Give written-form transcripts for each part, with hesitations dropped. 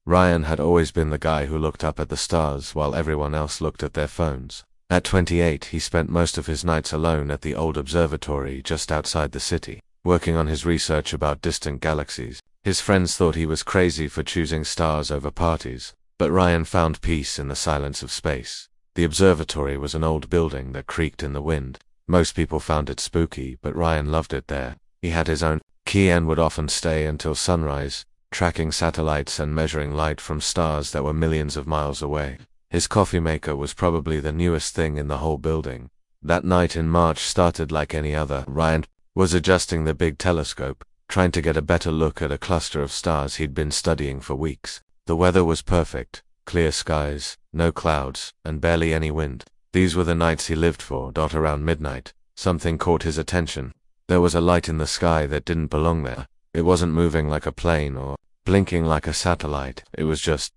Ryan had always been the guy who looked up at the stars while everyone else looked at their phones. At 28, he spent most of his nights alone at the old observatory just outside the city, working on his research about distant galaxies. His friends thought he was crazy for choosing stars over parties, but Ryan found peace in the silence of space. The observatory was an old building that creaked in the wind. Most people found it spooky, but Ryan loved it there. He had his own key and would often stay until sunrise, tracking satellites and measuring light from stars that were millions of miles away. His coffee maker was probably the newest thing in the whole building. That night in March started like any other. Ryan was adjusting the big telescope, trying to get a better look at a cluster of stars he'd been studying for weeks. The weather was perfect, clear skies, no clouds, and barely any wind. These were the nights he lived for. Around midnight, something caught his attention. There was a light in the sky that didn't belong there. It wasn't moving like a plane or blinking like a satellite. It was just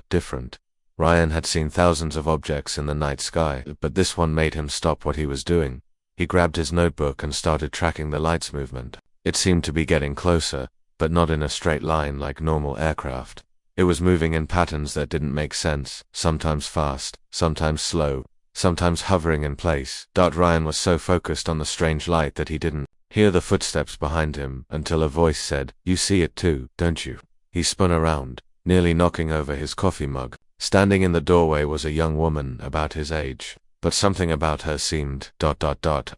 different. Ryan had seen thousands of objects in the night sky, but this one made him stop what he was doing. He grabbed his notebook and started tracking the light's movement. It seemed to be getting closer, but not in a straight line like normal aircraft. It was moving in patterns that didn't make sense, sometimes fast, sometimes slow, sometimes hovering in place. Ryan was so focused on the strange light that he didn't hear the footsteps behind him until a voice said, "You see it too, don't you?" He spun around, nearly knocking over his coffee mug. Standing in the doorway was a young woman about his age, but something about her seemed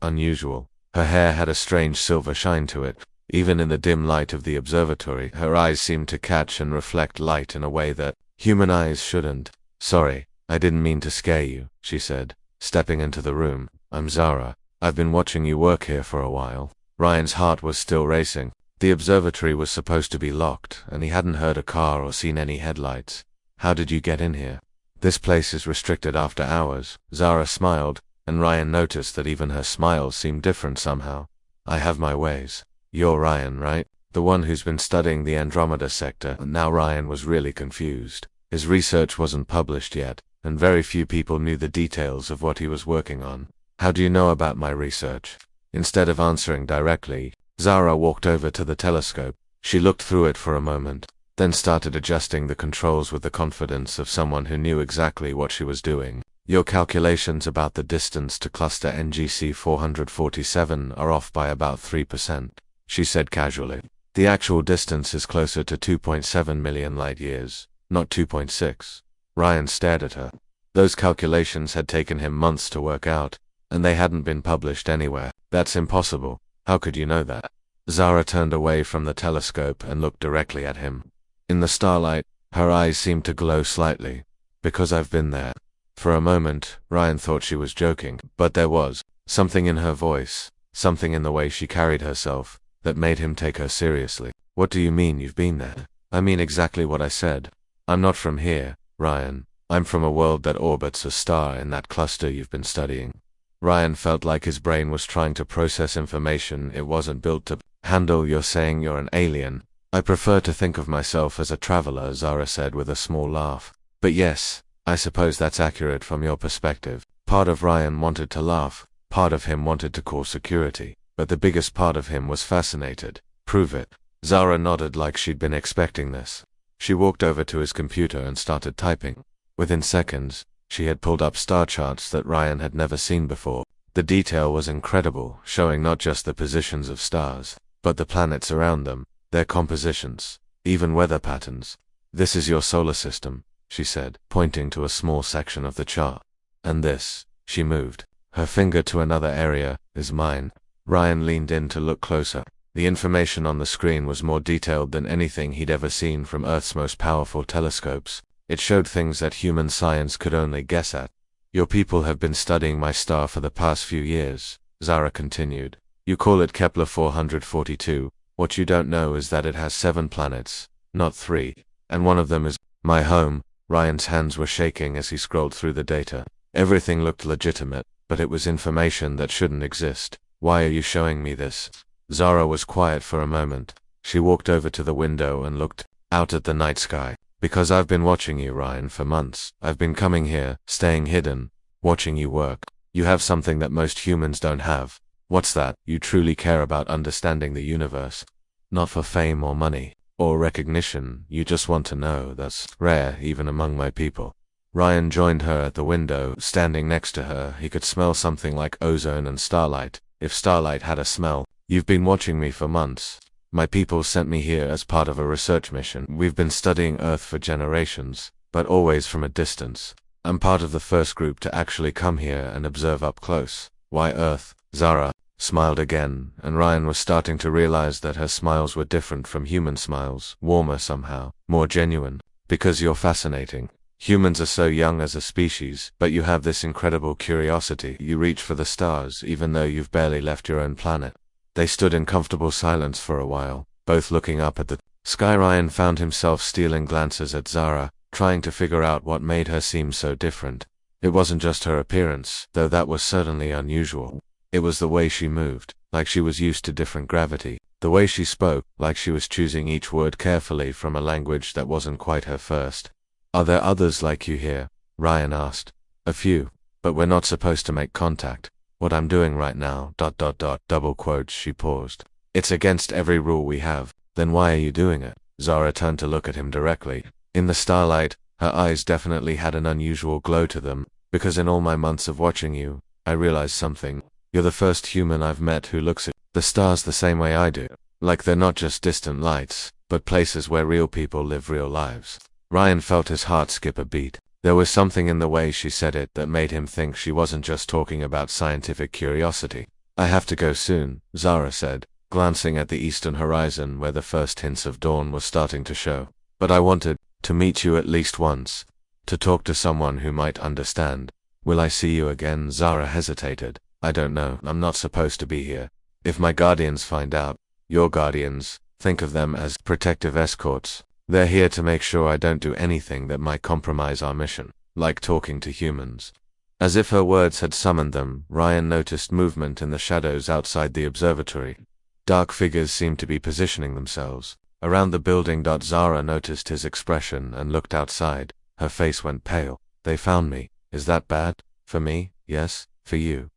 unusual. Her hair had a strange silver shine to it. Even in the dim light of the observatory, her eyes seemed to catch and reflect light in a way that human eyes shouldn't. "Sorry, I didn't mean to scare you," she said, stepping into the room. "I'm Zara. I've been watching you work here for a while." Ryan's heart was still racing. The observatory was supposed to be locked, and he hadn't heard a car or seen any headlights. "How did you get in here?" "This place is restricted after hours." Zara smiled, and Ryan noticed that even her smile seemed different somehow. "I have my ways." "You're Ryan, right? The one who's been studying the Andromeda sector." Now Ryan was really confused. His research wasn't published yet, and very few people knew the details of what he was working on. "How do you know about my research?" Instead of answering directly, Zara walked over to the telescope. She looked through it for a moment, then started adjusting the controls with the confidence of someone who knew exactly what she was doing. "Your calculations about the distance to cluster NGC 447 are off by about 3%, she said casually. "The actual distance is closer to 2.7 million light-years, not 2.6. Ryan stared at her. Those calculations had taken him months to work out, and they hadn't been published anywhere. "That's impossible. How could you know that?" Zara turned away from the telescope and looked directly at him. In the starlight, her eyes seemed to glow slightly. "Because I've been there." For a moment, Ryan thought she was joking, but there was something in her voice, something in the way she carried herself, that made him take her seriously. "What do you mean you've been there?" "I mean exactly what I said. I'm not from here, Ryan. I'm from a world that orbits a star in that cluster you've been studying." Ryan felt like his brain was trying to process information it wasn't built to handle. "You're saying you're an alien?" "I prefer to think of myself as a traveler," Zara said with a small laugh. "But yes, I suppose that's accurate from your perspective." Part of Ryan wanted to laugh, part of him wanted to call security, but the biggest part of him was fascinated. "Prove it." Zara nodded like she'd been expecting this. She walked over to his computer and started typing. Within seconds, she had pulled up star charts that Ryan had never seen before. The detail was incredible, showing not just the positions of stars, but the planets around them, their compositions, even weather patterns. "This is your solar system," she said, pointing to a small section of the chart. "And this," she moved her finger to another area, "is mine." Ryan leaned in to look closer. The information on the screen was more detailed than anything he'd ever seen from Earth's most powerful telescopes. It showed things that human science could only guess at. "Your people have been studying my star for the past few years," Zara continued. "You call it Kepler 442. What you don't know is that it has 7 planets, not 3, and one of them is my home." Ryan's hands were shaking as he scrolled through the data. Everything looked legitimate, but it was information that shouldn't exist. "Why are you showing me this?" Zara was quiet for a moment. She walked over to the window and looked out at the night sky. "Because I've been watching you, Ryan, for months. I've been coming here, staying hidden, watching you work. You have something that most humans don't have." "What's that?" "You truly care about understanding the universe. Not for fame or money. or recognition, you just want to know. That's rare, even among my people. Ryan joined her at the window. Standing next to her, he could smell something like ozone and starlight, if starlight had a smell. You've been watching me for months. My people sent me here as part of a research mission. We've been studying Earth for generations, but always from a distance. I'm part of the first group to actually come here and observe up close. Why Earth? Zara smiled again, and Ryan was starting to realize that her smiles were different from human smiles, warmer somehow, more genuine. Because you're fascinating. Humans are so young as a species, but you have this incredible curiosity. You reach for the stars, even though you've barely left your own planet. They stood in comfortable silence for a while, both looking up at the sky. Ryan found himself stealing glances at Zara, trying to figure out what made her seem so different. It wasn't just her appearance, though that was certainly unusual. It was the way she moved, like she was used to different gravity. The way she spoke, like she was choosing each word carefully from a language that wasn't quite her first. Are there others like you here? Ryan asked. A few, but we're not supposed to make contact. What I'm doing right now, ... double quotes. She paused. It's against every rule we have. Then why are you doing it? Zara turned to look at him directly. In the starlight, her eyes definitely had an unusual glow to them, because in all my months of watching you, I realized something. You're the first human I've met who looks at the stars the same way I do. Like they're not just distant lights, but places where real people live real lives. Ryan felt his heart skip a beat. There was something in the way she said it that made him think she wasn't just talking about scientific curiosity. I have to go soon, Zara said, glancing at the eastern horizon where the first hints of dawn were starting to show. But I wanted to meet you at least once. To talk to someone who might understand. Will I see you again? Zara hesitated. I don't know. I'm not supposed to be here. If my guardians find out, your guardians, think of them as protective escorts. They're here to make sure I don't do anything that might compromise our mission, like talking to humans. As if her words had summoned them, Ryan noticed movement in the shadows outside the observatory. Dark figures seemed to be positioning themselves around the building. Zara noticed his expression and looked outside. Her face went pale. They found me. Is that bad? For me? Yes. For you. ...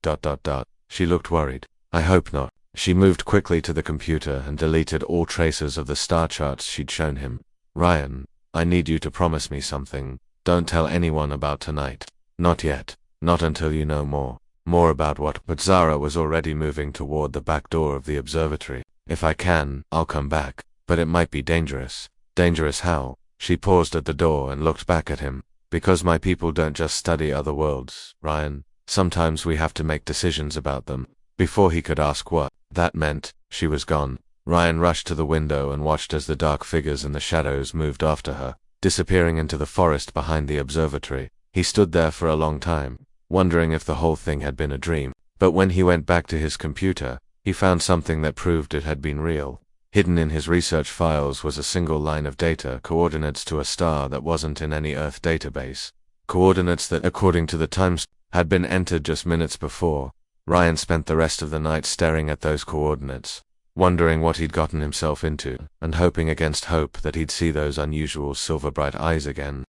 She looked worried. I hope not. She moved quickly to the computer and deleted all traces of the star charts she'd shown him. Ryan, I need you to promise me something. Don't tell anyone about tonight. Not yet. Not until you know more. More about what? But Zara was already moving toward the back door of the observatory. If I can, I'll come back. But it might be dangerous. Dangerous how? She paused at the door and looked back at him. Because my people don't just study other worlds, Ryan. Sometimes we have to make decisions about them. Before he could ask what that meant, she was gone. Ryan rushed to the window and watched as the dark figures in the shadows moved after her, disappearing into the forest behind the observatory. He stood there for a long time, wondering if the whole thing had been a dream. But when he went back to his computer, he found something that proved it had been real. Hidden in his research files was a single line of data, coordinates to a star that wasn't in any Earth database. Coordinates that, according to the times, had been entered just minutes before. Ryan spent the rest of the night staring at those coordinates, wondering what he'd gotten himself into, and hoping against hope that he'd see those unusual silver-bright eyes again.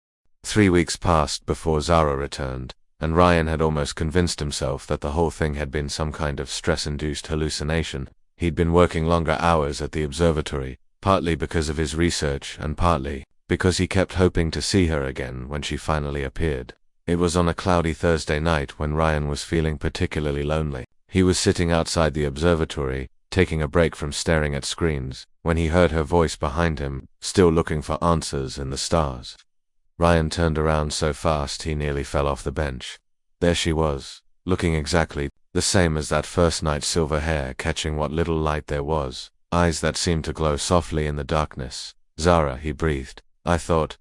3 weeks passed before Zara returned, and Ryan had almost convinced himself that the whole thing had been some kind of stress-induced hallucination. He'd been working longer hours at the observatory, partly because of his research and partly because he kept hoping to see her again when she finally appeared. It was on a cloudy Thursday night when Ryan was feeling particularly lonely. He was sitting outside the observatory, taking a break from staring at screens, when he heard her voice behind him, still looking for answers in the stars. Ryan turned around so fast he nearly fell off the bench. There she was, looking exactly the same as that first night, silver hair catching what little light there was, eyes that seemed to glow softly in the darkness. Zara, he breathed. I thought, ...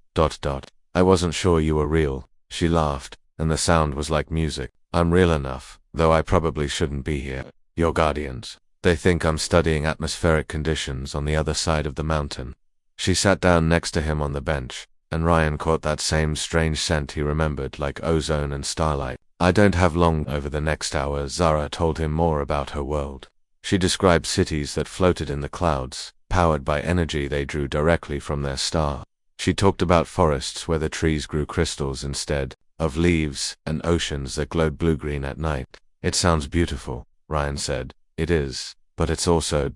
I wasn't sure you were real. She laughed, and the sound was like music. I'm real enough, though I probably shouldn't be here. Your guardians. They think I'm studying atmospheric conditions on the other side of the mountain. She sat down next to him on the bench, and Ryan caught that same strange scent he remembered, like ozone and starlight. I don't have long. Over the next hour, Zara told him more about her world. She described cities that floated in the clouds, powered by energy they drew directly from their star. She talked about forests where the trees grew crystals instead of leaves, and oceans that glowed blue-green at night. It sounds beautiful, Ryan said. It is, but it's also ...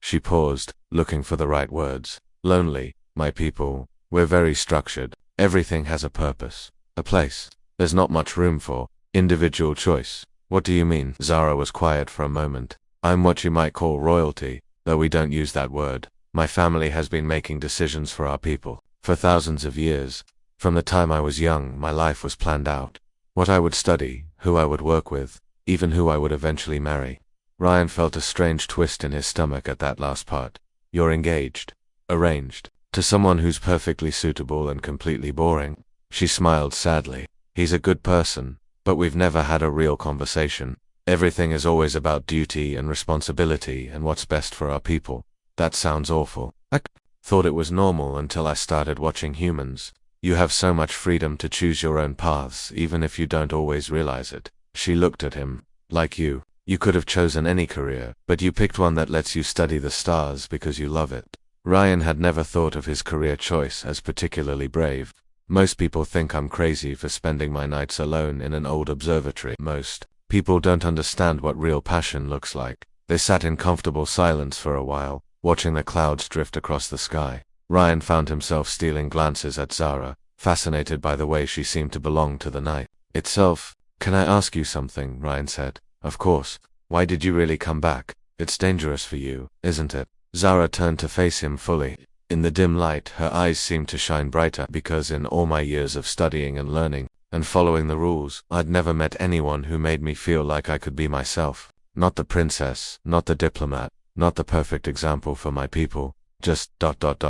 She paused, looking for the right words. Lonely, my people. We're very structured. Everything has a purpose. A place. There's not much room for individual choice. What do you mean? Zara was quiet for a moment. I'm what you might call royalty, though we don't use that word. My family has been making decisions for our people for thousands of years. From the time I was young, my life was planned out. What I would study, who I would work with, even who I would eventually marry. Ryan felt a strange twist in his stomach at that last part. You're engaged. Arranged. To someone who's perfectly suitable and completely boring. She smiled sadly. He's a good person, but we've never had a real conversation. Everything is always about duty and responsibility and what's best for our people. That sounds awful. I thought it was normal until I started watching humans. You have so much freedom to choose your own paths, even if you don't always realize it. She looked at him. Like you could have chosen any career, but you picked one that lets you study the stars because you love it. Ryan had never thought of his career choice as particularly brave. Most people think I'm crazy for spending my nights alone in an old observatory. Most people don't understand what real passion looks like. They sat in comfortable silence for a while, watching the clouds drift across the sky. Ryan found himself stealing glances at Zara, fascinated by the way she seemed to belong to the night itself. Can I ask you something? Ryan said. Of course. Why did you really come back? It's dangerous for you, isn't it? Zara turned to face him fully. In the dim light, her eyes seemed to shine brighter because in all my years of studying and learning, and following the rules, I'd never met anyone who made me feel like I could be myself. Not the princess, not the diplomat, not the perfect example for my people, just ...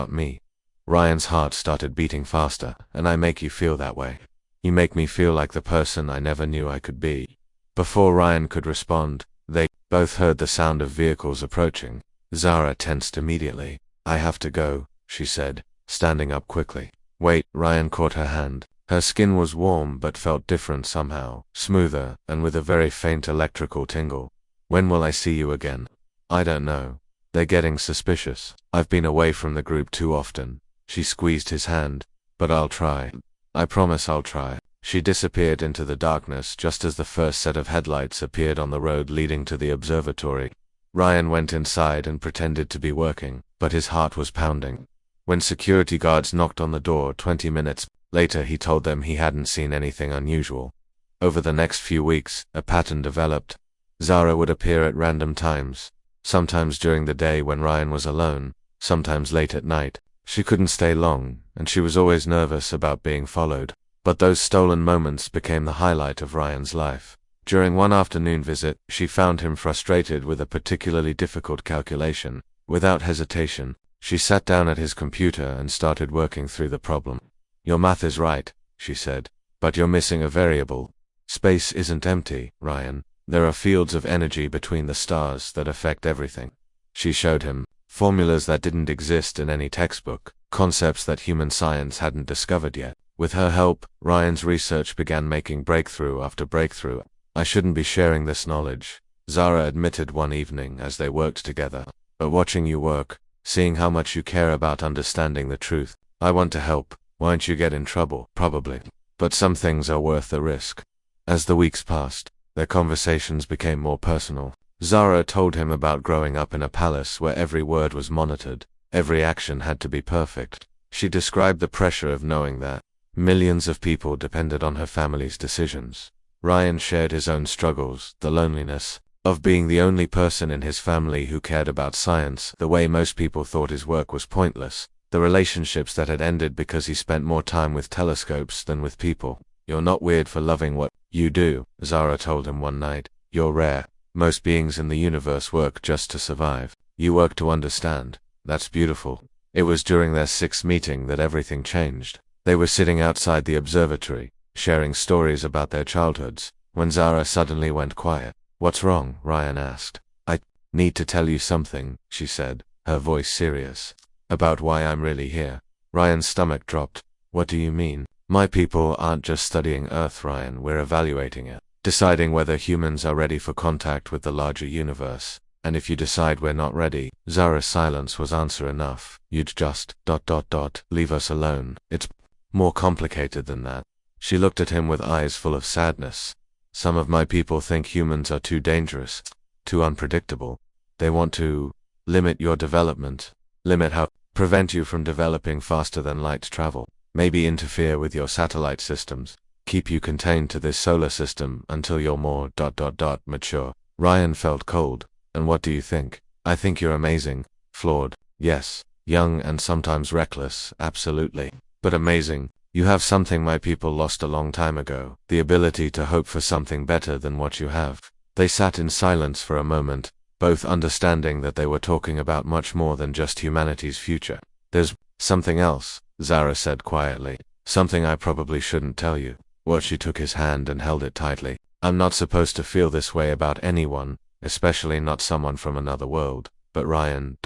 me. Ryan's heart started beating faster, and I make you feel that way. You make me feel like the person I never knew I could be. Before Ryan could respond, they both heard the sound of vehicles approaching. Zara tensed immediately. I have to go, she said, standing up quickly. Wait, Ryan caught her hand. Her skin was warm but felt different somehow, smoother, and with a very faint electrical tingle. When will I see you again? I don't know. They're getting suspicious. I've been away from the group too often. She squeezed his hand. But I'll try. I promise I'll try. She disappeared into the darkness just as the first set of headlights appeared on the road leading to the observatory. Ryan went inside and pretended to be working, but his heart was pounding. When security guards knocked on the door 20 minutes later, he told them he hadn't seen anything unusual. Over the next few weeks, a pattern developed. Zara would appear at random times, sometimes during the day when Ryan was alone, sometimes late at night. She couldn't stay long, and she was always nervous about being followed. But those stolen moments became the highlight of Ryan's life. During one afternoon visit, she found him frustrated with a particularly difficult calculation. Without hesitation, she sat down at his computer and started working through the problem. Your math is right, she said, but you're missing a variable. Space isn't empty, Ryan. There are fields of energy between the stars that affect everything. She showed him formulas that didn't exist in any textbook, concepts that human science hadn't discovered yet. With her help, Ryan's research began making breakthrough after breakthrough. I shouldn't be sharing this knowledge, Zara admitted one evening as they worked together. But watching you work, seeing how much you care about understanding the truth, I want to help. Won't you get in trouble? Probably. But some things are worth the risk. As the weeks passed, their conversations became more personal. Zara told him about growing up in a palace where every word was monitored, every action had to be perfect. She described the pressure of knowing that millions of people depended on her family's decisions. Ryan shared his own struggles, the loneliness of being the only person in his family who cared about science, the way most people thought his work was pointless, the relationships that had ended because he spent more time with telescopes than with people. You're not weird for loving what you do, Zara told him one night. You're rare. Most beings in the universe work just to survive. You work to understand. That's beautiful. It was during their 6th meeting that everything changed. They were sitting outside the observatory, sharing stories about their childhoods, when Zara suddenly went quiet. What's wrong? Ryan asked. I need to tell you something, she said, her voice serious. About why I'm really here. Ryan's stomach dropped. What do you mean? My people aren't just studying Earth, Ryan, we're evaluating it. Deciding whether humans are ready for contact with the larger universe. And if you decide we're not ready, Zara's silence was answer enough. You'd just ... leave us alone. It's more complicated than that. She looked at him with eyes full of sadness. Some of my people think humans are too dangerous, too unpredictable. They want to limit your development, limit how prevent you from developing faster than light travel, maybe interfere with your satellite systems, keep you contained to this solar system until you're more ... mature. Ryan felt cold. And what do you think? I think you're amazing. Flawed, yes. Young and sometimes reckless, absolutely. But amazing. You have something my people lost a long time ago, the ability to hope for something better than what you have. They sat in silence for a moment, both understanding that they were talking about much more than just humanity's future. There's something else, Zara said quietly. Something I probably shouldn't tell you. Well, she took his hand and held it tightly. I'm not supposed to feel this way about anyone, especially not someone from another world. But Ryan, ...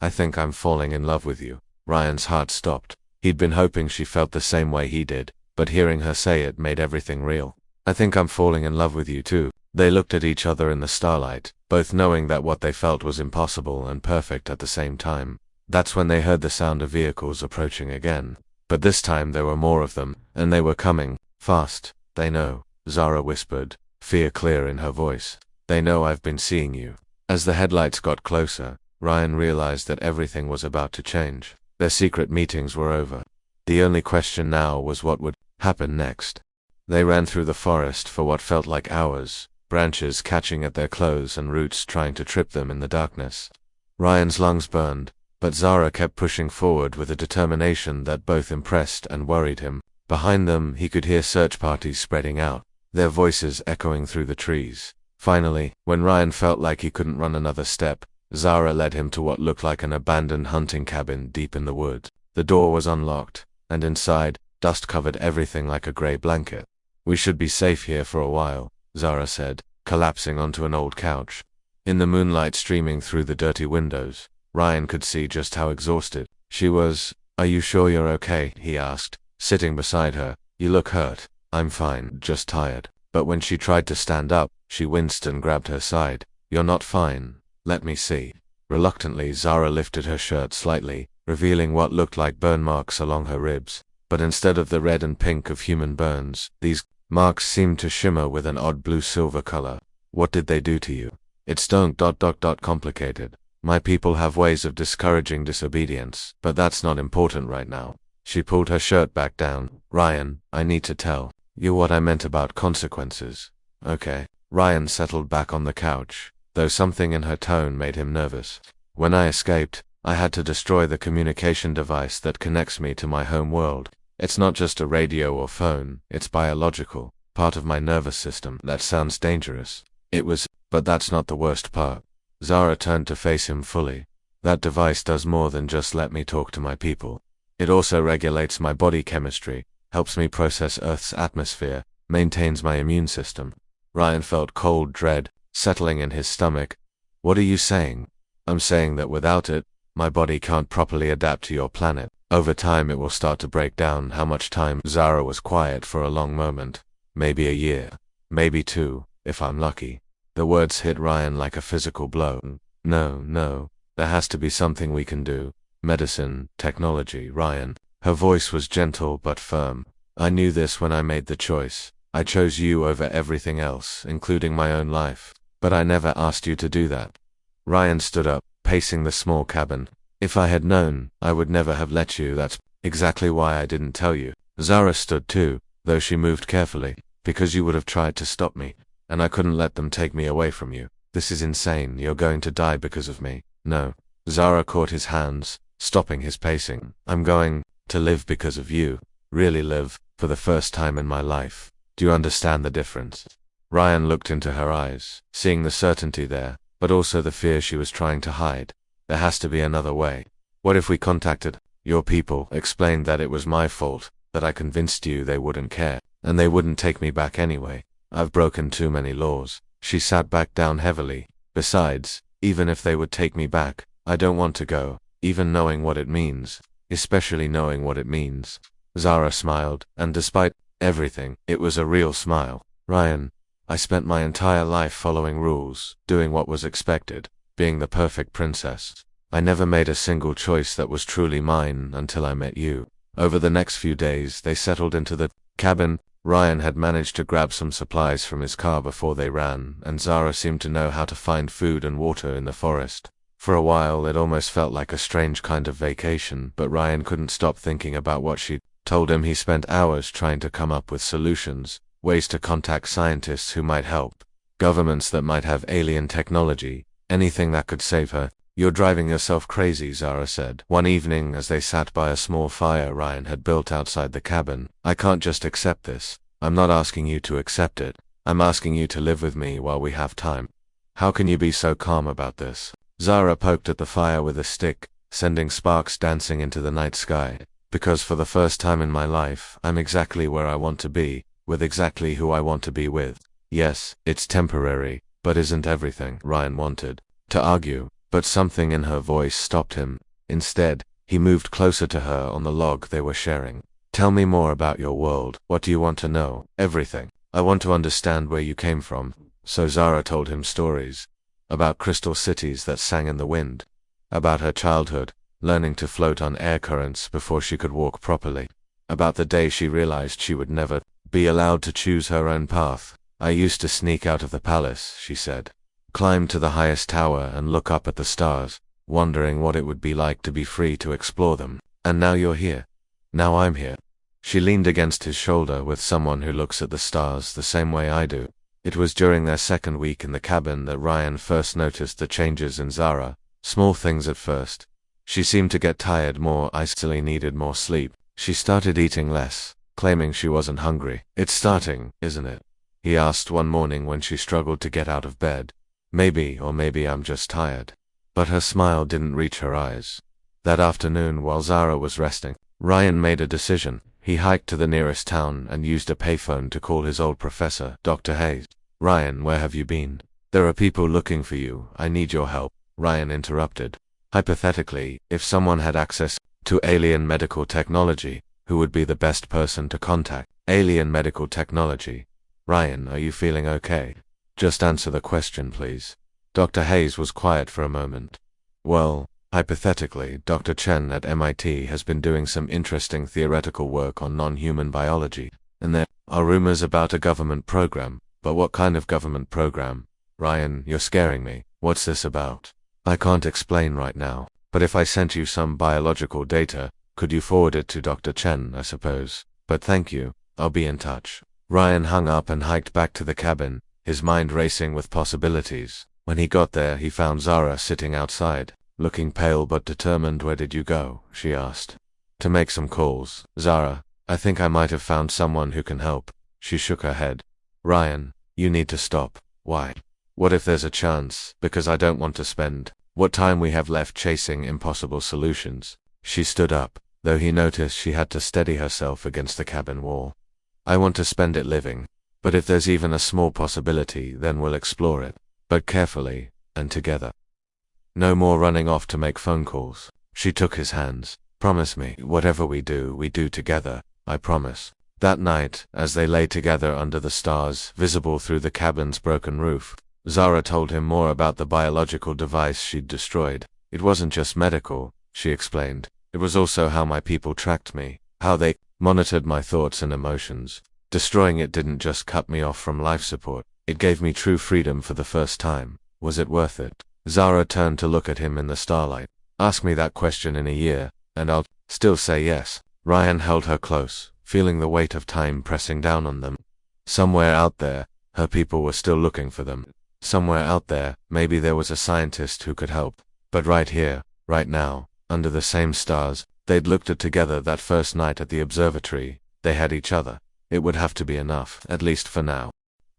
I think I'm falling in love with you. Ryan's heart stopped. He'd been hoping she felt the same way he did, but hearing her say it made everything real. I think I'm falling in love with you too. They looked at each other in the starlight, both knowing that what they felt was impossible and perfect at the same time. That's when they heard the sound of vehicles approaching again. But this time there were more of them, and they were coming, fast. They know, Zara whispered, fear clear in her voice. They know I've been seeing you. As the headlights got closer, Ryan realized that everything was about to change. Their secret meetings were over. The only question now was what would happen next. They ran through the forest for what felt like hours, branches catching at their clothes and roots trying to trip them in the darkness. Ryan's lungs burned, but Zara kept pushing forward with a determination that both impressed and worried him. Behind them, he could hear search parties spreading out, their voices echoing through the trees. Finally, when Ryan felt like he couldn't run another step, Zara led him to what looked like an abandoned hunting cabin deep in the woods. The door was unlocked, and inside, dust covered everything like a gray blanket. We should be safe here for a while, Zara said, collapsing onto an old couch. In the moonlight streaming through the dirty windows, Ryan could see just how exhausted she was. Are you sure you're okay? He asked, sitting beside her. You look hurt. I'm fine, just tired. But when she tried to stand up, she winced and grabbed her side. You're not fine. Let me see. Reluctantly, Zara lifted her shirt slightly, revealing what looked like burn marks along her ribs. But instead of the red and pink of human burns, these marks seemed to shimmer with an odd blue-silver color. What did they do to you? It's don't ... complicated. My people have ways of discouraging disobedience, but that's not important right now. She pulled her shirt back down. Ryan, I need to tell you what I meant about consequences. Okay. Ryan settled back on the couch, though something in her tone made him nervous. When I escaped, I had to destroy the communication device that connects me to my home world. It's not just a radio or phone, it's biological, part of my nervous system. That sounds dangerous. It was, but that's not the worst part. Zara turned to face him fully. That device does more than just let me talk to my people. It also regulates my body chemistry, helps me process Earth's atmosphere, maintains my immune system. Ryan felt cold dread settling in his stomach. What are you saying? I'm saying that without it, my body can't properly adapt to your planet. Over time it will start to break down. How much time? Zara was quiet for a long moment. Maybe a year. Maybe 2, if I'm lucky. The words hit Ryan like a physical blow. No. There has to be something we can do. Medicine, technology, Ryan. Her voice was gentle but firm. I knew this when I made the choice. I chose you over everything else, including my own life. But I never asked you to do that. Ryan stood up, pacing the small cabin. If I had known, I would never have let you. That's exactly why I didn't tell you. Zara stood too, though she moved carefully. Because you would have tried to stop me, and I couldn't let them take me away from you. This is insane. You're going to die because of me. No. Zara caught his hands, stopping his pacing. I'm going to live because of you. Really live, for the first time in my life. Do you understand the difference? Ryan looked into her eyes, seeing the certainty there, but also the fear she was trying to hide. There has to be another way. What if we contacted your people, explained that it was my fault, that I convinced you they wouldn't care, and they wouldn't take me back anyway? I've broken too many laws. She sat back down heavily. Besides, even if they would take me back, I don't want to go, even knowing what it means, especially knowing what it means. Zara smiled, and despite everything, it was a real smile. Ryan, I spent my entire life following rules, doing what was expected, being the perfect princess. I never made a single choice that was truly mine until I met you. Over the next few days, they settled into the cabin. Ryan had managed to grab some supplies from his car before they ran, and Zara seemed to know how to find food and water in the forest. For a while it almost felt like a strange kind of vacation, but Ryan couldn't stop thinking about what she'd told him. He spent hours trying to come up with solutions, ways to contact scientists who might help, governments that might have alien technology, anything that could save her. "You're driving yourself crazy," Zara said one evening as they sat by a small fire Ryan had built outside the cabin. "I can't just accept this. I'm not asking you to accept it. I'm asking you to live with me while we have time. How can you be so calm about this?" Zara poked at the fire with a stick, sending sparks dancing into the night sky. "Because for the first time in my life, I'm exactly where I want to be, with exactly who I want to be with. Yes, it's temporary, but isn't everything?" Ryan wanted to argue, but something in her voice stopped him. Instead, he moved closer to her on the log they were sharing. "Tell me more about your world. What do you want to know?" "Everything. I want to understand where you came from." So Zara told him stories about crystal cities that sang in the wind, about her childhood, learning to float on air currents before she could walk properly, about the day she realized she would never be allowed to choose her own path. "I used to sneak out of the palace," she said, "climb to the highest tower and look up at the stars, wondering what it would be like to be free to explore them. And now you're here. Now I'm here." She leaned against his shoulder. "With someone who looks at the stars the same way I do." It was during their second week in the cabin that Ryan first noticed the changes in Zara, small things at first. She seemed to get tired more, icily needed more sleep. She started eating less, claiming she wasn't hungry. "It's starting, isn't it?" he asked one morning when she struggled to get out of bed. "Maybe, or maybe I'm just tired." But her smile didn't reach her eyes. That afternoon, while Zara was resting, Ryan made a decision. He hiked to the nearest town and used a payphone to call his old professor, Dr. Hayes. "Ryan, where have you been? There are people looking for you. I need your help." Ryan interrupted. Hypothetically, if someone had access to alien medical technology, who would be the best person to contact? Alien medical technology. "Ryan, are you feeling okay? Just answer the question, please." Dr. Hayes was quiet for a moment. "Well, hypothetically, Dr. Chen at MIT has been doing some interesting theoretical work on non-human biology, and there are rumors about a government program. But what kind of government program?" "Ryan, you're scaring me. What's this about?" "I can't explain right now, but if I sent you some biological data, could you forward it to Dr. Chen, I suppose? But thank you. I'll be in touch." Ryan hung up and hiked back to the cabin, his mind racing with possibilities. When he got there, he found Zara sitting outside, looking pale but determined. "Where did you go?" she asked. "To make some calls." "Zara, I think I might have found someone who can help." She shook her head. "Ryan, you need to stop." "Why?" "What if there's a chance? Because I don't want to spend what time we have left chasing impossible solutions." She stood up, though he noticed she had to steady herself against the cabin wall. "I want to spend it living. But if there's even a small possibility, then we'll explore it. But carefully, and together. No more running off to make phone calls." She took his hands. "Promise me, whatever we do together. I promise." That night, as they lay together under the stars, visible through the cabin's broken roof, Zara told him more about the biological device she'd destroyed. "It wasn't just medical," she explained. "It was also how my people tracked me, how they monitored my thoughts and emotions. Destroying it didn't just cut me off from life support. It gave me true freedom for the first time. Was it worth it?" Zara turned to look at him in the starlight. "Ask me that question in a year, and I'll still say yes." Ryan held her close, feeling the weight of time pressing down on them. Somewhere out there, her people were still looking for them. Somewhere out there, maybe there was a scientist who could help. But right here, right now, under the same stars, they'd looked at together that first night at the observatory, they had each other. It would have to be enough, at least for now.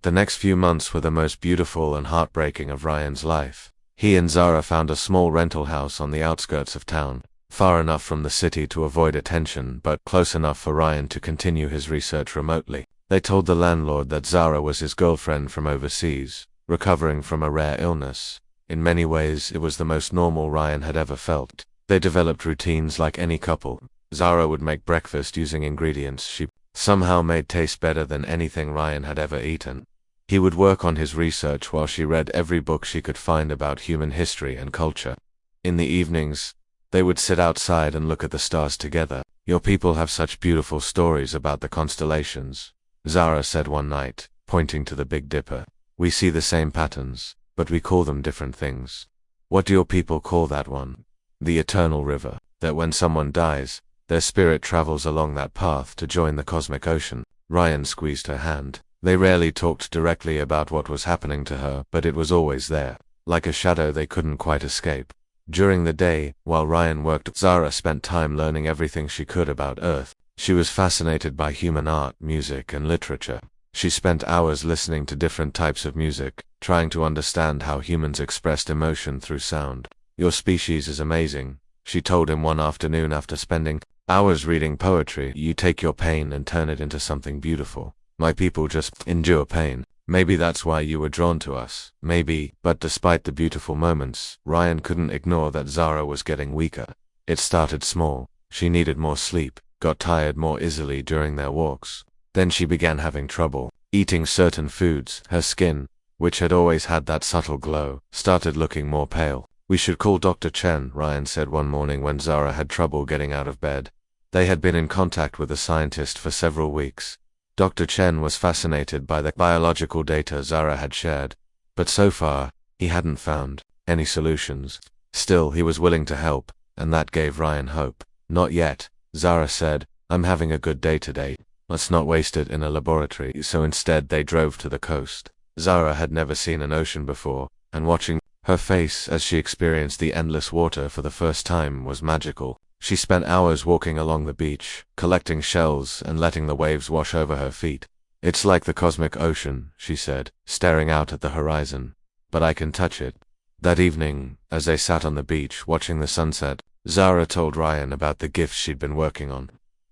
The next few months were the most beautiful and heartbreaking of Ryan's life. He and Zara found a small rental house on the outskirts of town, far enough from the city to avoid attention, but close enough for Ryan to continue his research remotely. They told the landlord that Zara was his girlfriend from overseas, recovering from a rare illness. In many ways, it was the most normal Ryan had ever felt. They developed routines like any couple. Zara would make breakfast using ingredients she somehow made taste better than anything Ryan had ever eaten. He would work on his research while she read every book she could find about human history and culture. In the evenings, they would sit outside and look at the stars together. "Your people have such beautiful stories about the constellations," Zara said one night, pointing to the Big Dipper. "We see the same patterns, but we call them different things." What do your people call that one? The eternal river, that when someone dies, their spirit travels along that path to join the cosmic ocean. Ryan squeezed her hand. They rarely talked directly about what was happening to her, but it was always there, like a shadow they couldn't quite escape. During the day, while Ryan worked, Zara spent time learning everything she could about Earth. She was fascinated by human art, music, and literature. She spent hours listening to different types of music, trying to understand how humans expressed emotion through sound. Your species is amazing, she told him one afternoon after spending hours reading poetry. You take your pain and turn it into something beautiful. My people just endure pain. Maybe that's why you were drawn to us. Maybe. But despite the beautiful moments, Ryan couldn't ignore that Zara was getting weaker. It started small. She needed more sleep, got tired more easily during their walks. Then she began having trouble eating certain foods. Her skin, which had always had that subtle glow, started looking more pale. We should call Dr. Chen, Ryan said one morning when Zara had trouble getting out of bed. They had been in contact with a scientist for several weeks. Dr. Chen was fascinated by the biological data Zara had shared, but so far, he hadn't found any solutions. Still, he was willing to help, and that gave Ryan hope. Not yet, Zara said. I'm having a good day today. Let's not waste it in a laboratory. So instead they drove to the coast. Zara had never seen an ocean before, and watching her face as she experienced the endless water for the first time was magical. She spent hours walking along the beach, collecting shells and letting the waves wash over her feet. It's like the cosmic ocean, she said, staring out at the horizon. But I can touch it. That evening, as they sat on the beach watching the sunset, Zara told Ryan about the gifts she'd been working on.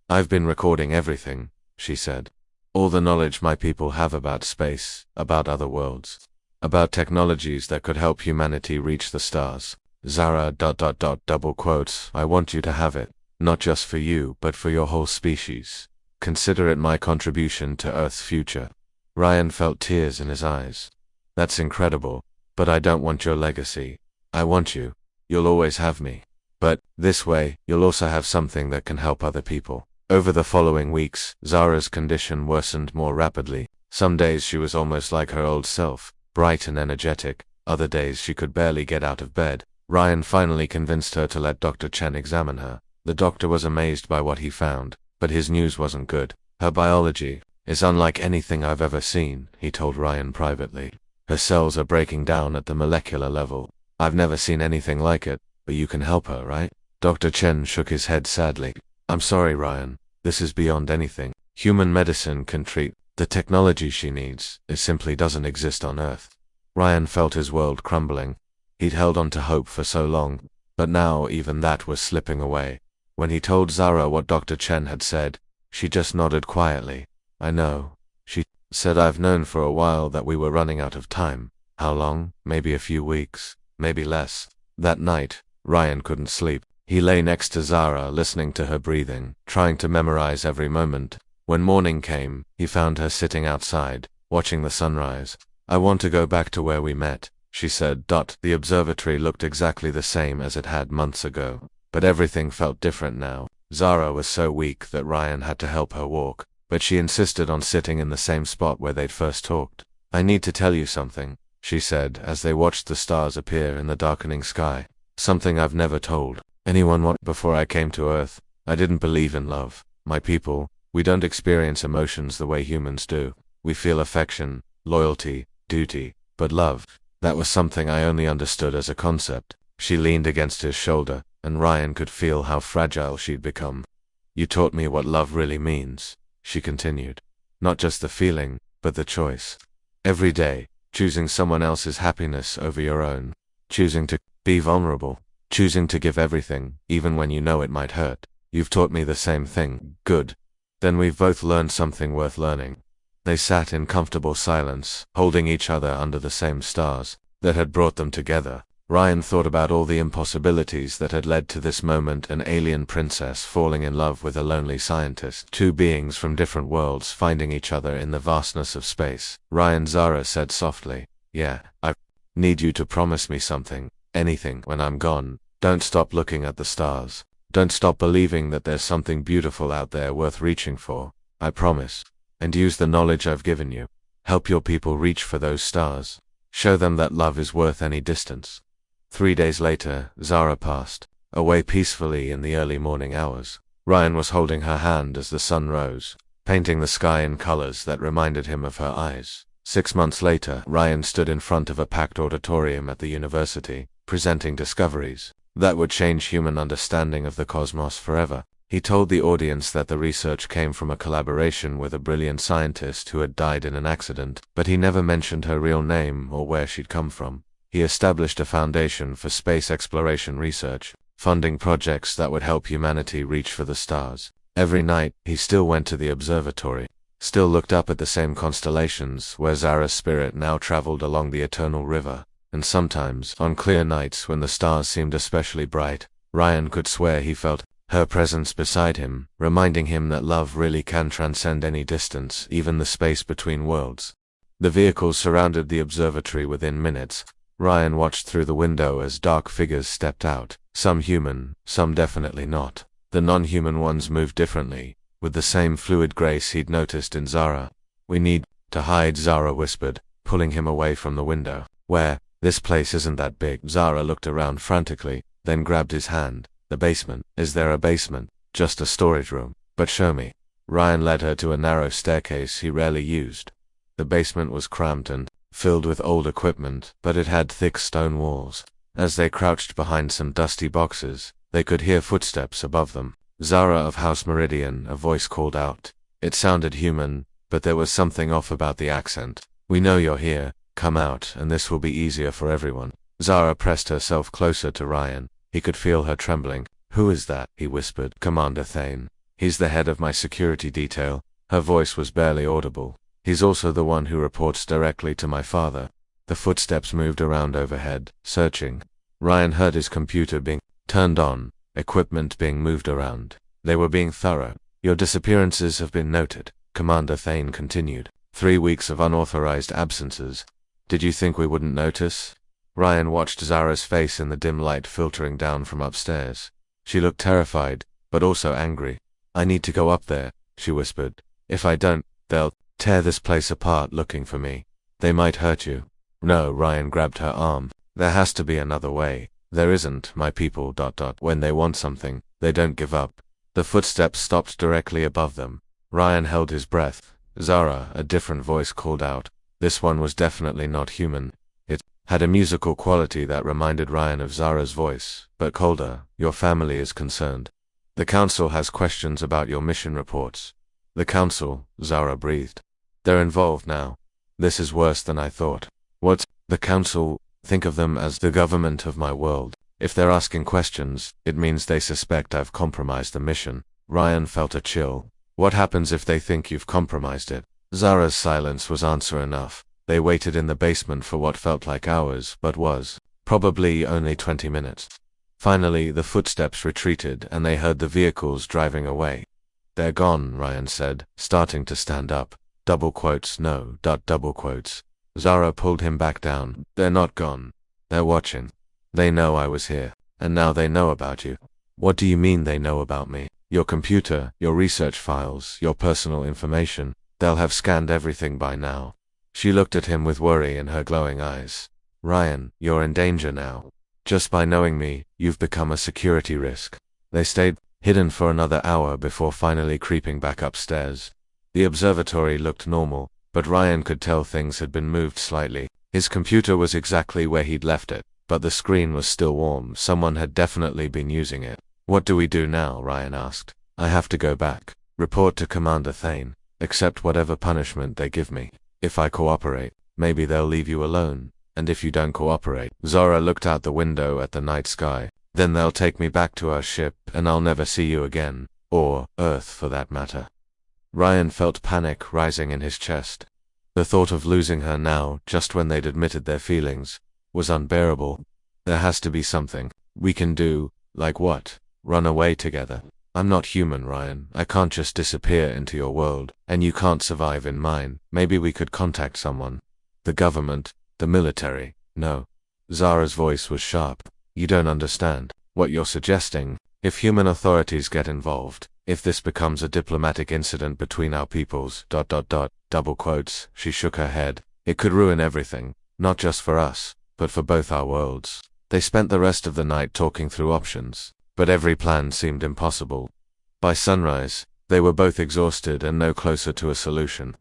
I've been recording everything, she said. All the knowledge my people have about space, about other worlds, about technologies that could help humanity reach the stars. Zara ... double quotes, I want you to have it, not just for you, but for your whole species. Consider it my contribution to Earth's future. Ryan felt tears in his eyes. That's incredible, but I don't want your legacy. I want you. You'll always have me. But, this way, you'll also have something that can help other people. Over the following weeks, Zara's condition worsened more rapidly. Some days she was almost like her old self, bright and energetic. Other days she could barely get out of bed. Ryan finally convinced her to let Dr. Chen examine her. The doctor was amazed by what he found, but his news wasn't good. Her biology is unlike anything I've ever seen, he told Ryan privately. Her cells are breaking down at the molecular level. I've never seen anything like it, but you can help her, right? Dr. Chen shook his head sadly. I'm sorry, Ryan. This is beyond anything human medicine can treat. The technology she needs, it simply doesn't exist on Earth. Ryan felt his world crumbling. He'd held on to hope for so long, but now even that was slipping away. When he told Zara what Dr. Chen had said, she just nodded quietly. I know, she said. I've known for a while that we were running out of time. How long? Maybe a few weeks, maybe less. That night, Ryan couldn't sleep. He lay next to Zara, listening to her breathing, trying to memorize every moment. When morning came, he found her sitting outside, watching the sunrise. I want to go back to where we met, she said. The observatory looked exactly the same as it had months ago, but everything felt different now. Zara was so weak that Ryan had to help her walk, but she insisted on sitting in the same spot where they'd first talked. I need to tell you something, she said as they watched the stars appear in the darkening sky. Something I've never told anyone. Before I came to Earth, I didn't believe in love. My people, we don't experience emotions the way humans do. We feel affection, loyalty, duty, but love, that was something I only understood as a concept. She leaned against his shoulder, and Ryan could feel how fragile she'd become. You taught me what love really means, she continued. Not just the feeling, but the choice. Every day, choosing someone else's happiness over your own. Choosing to be vulnerable. Choosing to give everything, even when you know it might hurt. You've taught me the same thing. Good. Then we've both learned something worth learning. They sat in comfortable silence, holding each other under the same stars that had brought them together. Ryan thought about all the impossibilities that had led to this moment: an alien princess falling in love with a lonely scientist, two beings from different worlds finding each other in the vastness of space. Zara said softly, yeah, I need you to promise me something, anything, when I'm gone. Don't stop looking at the stars. Don't stop believing that there's something beautiful out there worth reaching for. I promise. And use the knowledge I've given you. Help your people reach for those stars. Show them that love is worth any distance. 3 days later, Zara passed away peacefully in the early morning hours. Ryan was holding her hand as the sun rose, painting the sky in colors that reminded him of her eyes. 6 months later, Ryan stood in front of a packed auditorium at the university, presenting discoveries that would change human understanding of the cosmos forever. He told the audience that the research came from a collaboration with a brilliant scientist who had died in an accident, but he never mentioned her real name or where she'd come from. He established a foundation for space exploration research, funding projects that would help humanity reach for the stars. Every night, he still went to the observatory, still looked up at the same constellations where Zara's spirit now traveled along the eternal river, and sometimes, on clear nights when the stars seemed especially bright, Ryan could swear he felt her presence beside him, reminding him that love really can transcend any distance, even the space between worlds. The vehicles surrounded the observatory within minutes. Ryan watched through the window as dark figures stepped out, some human, some definitely not. The non-human ones moved differently, with the same fluid grace he'd noticed in Zara. "We need to hide," Zara whispered, pulling him away from the window. "Where? This place isn't that big." Zara looked around frantically, then grabbed his hand. "The basement." "Is there a basement?" "Just a storage room." "But show me." Ryan led her to a narrow staircase he rarely used. The basement was cramped and filled with old equipment, but it had thick stone walls. As they crouched behind some dusty boxes, they could hear footsteps above them. "Zara of House Meridian," a voice called out. It sounded human, but there was something off about the accent. "We know you're here. Come out, and this will be easier for everyone." Zara pressed herself closer to Ryan. He could feel her trembling. "Who is that?" he whispered. "Commander Thane. He's the head of my security detail." Her voice was barely audible. "He's also the one who reports directly to my father." The footsteps moved around overhead, searching. Ryan heard his computer being turned on, equipment being moved around. They were being thorough. "Your disappearances have been noted," Commander Thane continued. 3 weeks of unauthorized absences. Did you think we wouldn't notice?" Ryan watched Zara's face in the dim light filtering down from upstairs. She looked terrified, but also angry. "I need to go up there," she whispered. "If I don't, they'll tear this place apart looking for me. They might hurt you." "No," Ryan grabbed her arm. "There has to be another way." "There isn't, my people. When they want something, they don't give up." The footsteps stopped directly above them. Ryan held his breath. "Zara," a different voice called out. This one was definitely not human. It had a musical quality that reminded Ryan of Zara's voice, but colder. "Your family is concerned. The council has questions about your mission reports." "The council," Zara breathed. "They're involved now. This is worse than I thought." "What's the council?" "Think of them as the government of my world. If they're asking questions, it means they suspect I've compromised the mission." Ryan felt a chill. "What happens if they think you've compromised it?" Zara's silence was answer enough. They waited in the basement for what felt like hours, but was probably only 20 minutes. Finally, the footsteps retreated and they heard the vehicles driving away. "They're gone," Ryan said, starting to stand up. Double quotes, no, double quotes. Zara pulled him back down. "They're not gone. They're watching. They know I was here, and now they know about you." "What do you mean they know about me?" "Your computer, your research files, your personal information. They'll have scanned everything by now." She looked at him with worry in her glowing eyes. "Ryan, you're in danger now. Just by knowing me, you've become a security risk." They stayed hidden for another hour before finally creeping back upstairs. The observatory looked normal, but Ryan could tell things had been moved slightly. His computer was exactly where he'd left it, but the screen was still warm. Someone had definitely been using it. "What do we do now?" Ryan asked. "I have to go back. Report to Commander Thane. Accept whatever punishment they give me. If I cooperate, maybe they'll leave you alone. And if you don't cooperate..." Zara looked out the window at the night sky. "Then they'll take me back to our ship, and I'll never see you again. Or Earth, for that matter." Ryan felt panic rising in his chest. The thought of losing her now, just when they'd admitted their feelings, was unbearable. "There has to be something we can do." "Like what?" "Run away together." "I'm not human, Ryan. I can't just disappear into your world, and you can't survive in mine. Maybe we could contact someone." "The government? The military?" "No." Zara's voice was sharp. "You don't understand what you're suggesting. If human authorities get involved, if this becomes a diplomatic incident between our peoples, double quotes," she shook her head, "it could ruin everything, not just for us, but for both our worlds." They spent the rest of the night talking through options, but every plan seemed impossible. By sunrise, they were both exhausted and no closer to a solution.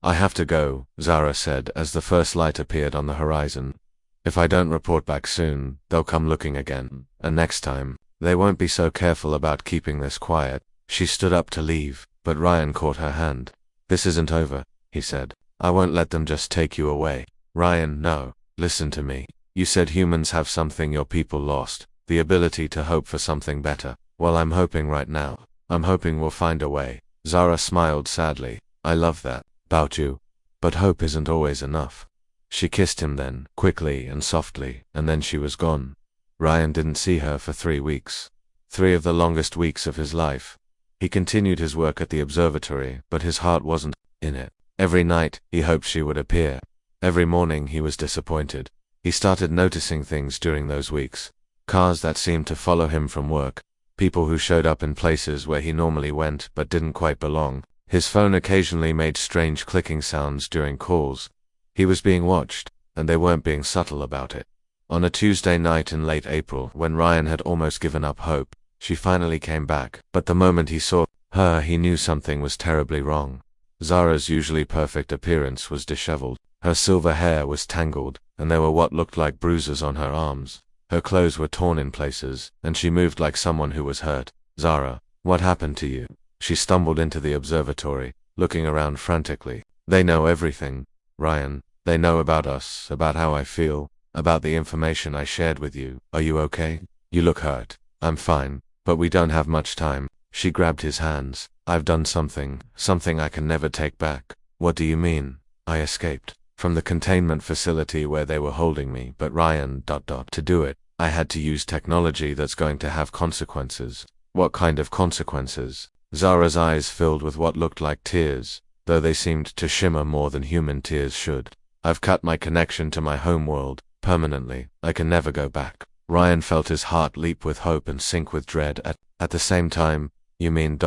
I have to go, Zara said as the first light appeared on the horizon. If I don't report back soon, they'll come looking again, and next time, they won't be so careful about keeping this quiet. She stood up to leave, but Ryan caught her hand. This isn't over, he said. I won't let them just take you away. Ryan, no. Listen to me. You said humans have something your people lost, the ability to hope for something better. Well, I'm hoping right now. I'm hoping we'll find a way. Zara smiled sadly. I love that, about you. But hope isn't always enough. She kissed him then, quickly and softly, and then she was gone. Ryan didn't see her for 3 weeks. 3 of the longest weeks of his life. He continued his work at the observatory, but his heart wasn't in it. Every night, he hoped she would appear. Every morning, he was disappointed. He started noticing things during those weeks. Cars that seemed to follow him from work. People who showed up in places where he normally went but didn't quite belong. His phone occasionally made strange clicking sounds during calls. He was being watched, and they weren't being subtle about it. On a Tuesday night in late April, when Ryan had almost given up hope, she finally came back, but the moment he saw her, he knew something was terribly wrong. Zara's usually perfect appearance was disheveled. Her silver hair was tangled, and there were what looked like bruises on her arms. Her clothes were torn in places, and she moved like someone who was hurt. Zara, what happened to you? She stumbled into the observatory, looking around frantically. They know everything, Ryan. They know about us, about how I feel, about the information I shared with you. Are you okay? You look hurt. I'm fine, but we don't have much time. She grabbed his hands. I've done something I can never take back. What do you mean? I escaped from the containment facility where they were holding me, but Ryan, to do it, I had to use technology that's going to have consequences. What kind of consequences? Zara's eyes filled with what looked like tears, though they seemed to shimmer more than human tears should. I've cut my connection to my home world, permanently. I can never go back. Ryan felt his heart leap with hope and sink with dread at the same time. You mean ...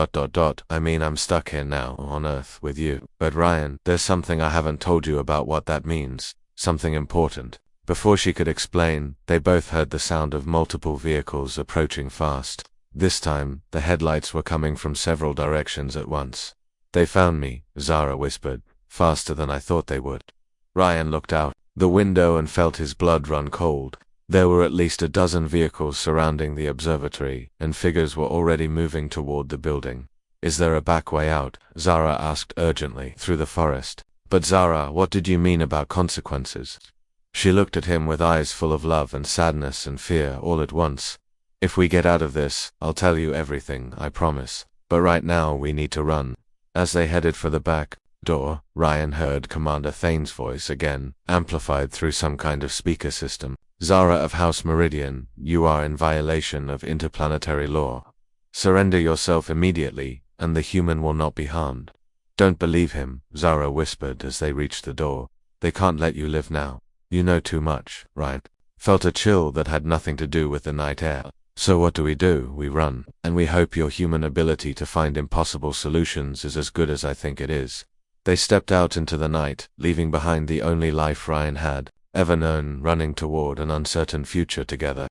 I mean I'm stuck here now, on Earth, with you. But Ryan, there's something I haven't told you about what that means. Something important. Before she could explain, they both heard the sound of multiple vehicles approaching fast. This time, the headlights were coming from several directions at once. They found me, Zara whispered, faster than I thought they would. Ryan looked out the window and felt his blood run cold. There were at least a dozen vehicles surrounding the observatory, and figures were already moving toward the building. Is there a back way out? Zara asked urgently, through the forest. But Zara, what did you mean about consequences? She looked at him with eyes full of love and sadness and fear all at once. If we get out of this, I'll tell you everything, I promise. But right now we need to run. As they headed for the back door, Ryan heard Commander Thane's voice again, amplified through some kind of speaker system. Zara of House Meridian, you are in violation of interplanetary law. Surrender yourself immediately, and the human will not be harmed. Don't believe him, Zara whispered as they reached the door. They can't let you live now. You know too much, Ryan felt a chill that had nothing to do with the night air. So what do? We run, and we hope your human ability to find impossible solutions is as good as I think it is. They stepped out into the night, leaving behind the only life Ryan had ever known, running toward an uncertain future together.